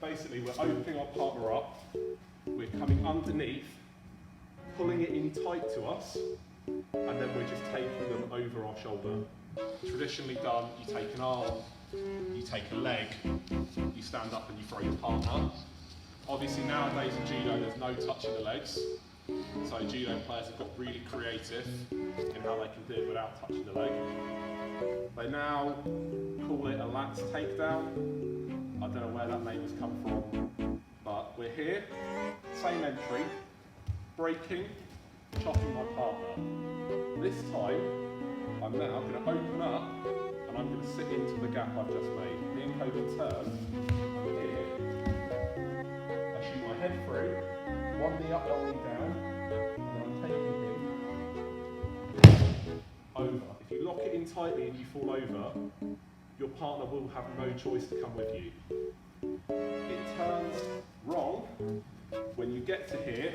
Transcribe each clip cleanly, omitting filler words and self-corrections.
Basically, we're opening our partner up, we're coming underneath, pulling it in tight to us, and then we're just taking them over our shoulder. Traditionally done, you take an arm, you take a leg, you stand up and you throw your partner. Obviously nowadays in judo there's no touching the legs, so judo players have got really creative in how they can do it without touching the leg. They now call it a lats takedown. I don't know where that name has come from, but we're here, same entry, breaking, chopping my partner. This time, I'm now going to open up and I'm going to sit into the gap I've just made. Me and Kobi turn, I'm here, I shoot my head through, one knee up, one knee down, and then I'm taking him over. If you lock it in tightly and you fall over, your partner will have no choice to come with you. It turns wrong when you get to here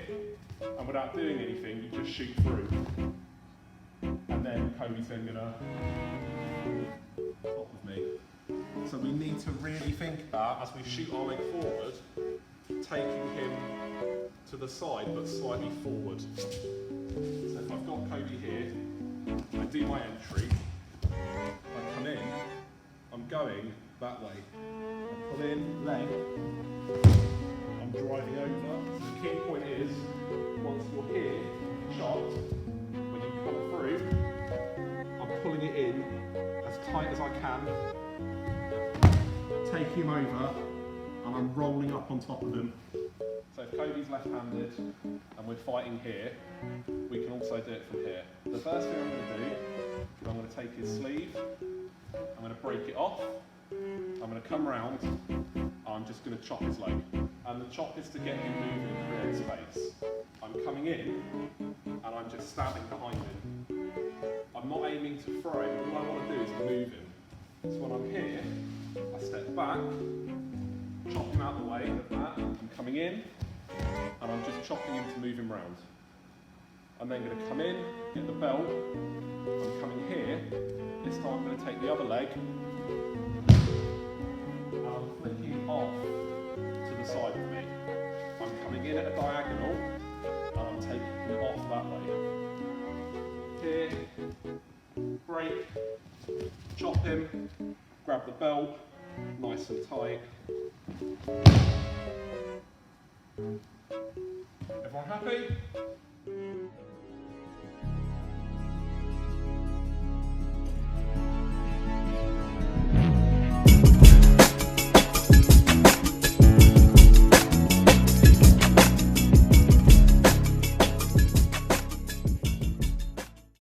and without doing anything you just shoot through. And then Kobi's then gonna stop with me. So we need to really think about, as we shoot our leg forward, taking him to the side but slightly forward. So if I've got Kobi here, I do my entry, I come in, I'm going that way. I pull in, leg, I'm driving over. So the key point is, once you're here, chopped, when you come through, I'm pulling it in as tight as I can, taking him over, and I'm rolling up on top of him. So if Kobi's left-handed and we're fighting here, we can also do it from here. The first thing I'm going to do is I'm going to take his sleeve, I'm going to break it off, I'm going to come round, I'm just going to chop his leg. And the chop is to get him moving and create space. I'm coming in, and I'm just standing behind him. I'm not aiming to throw him, all I want to do is move him. So when I'm here, I step back, chop him out the way of that, I'm coming in, and I'm just chopping him to move him round. I'm then going to come in, get the belt, I'm coming here, this time I'm going to take the other leg, and I'm flicking off to the side of me. I'm coming in at a diagonal, and I'm taking him off that way. Here, break, chop him, grab the belt, nice and tight. Everyone happy?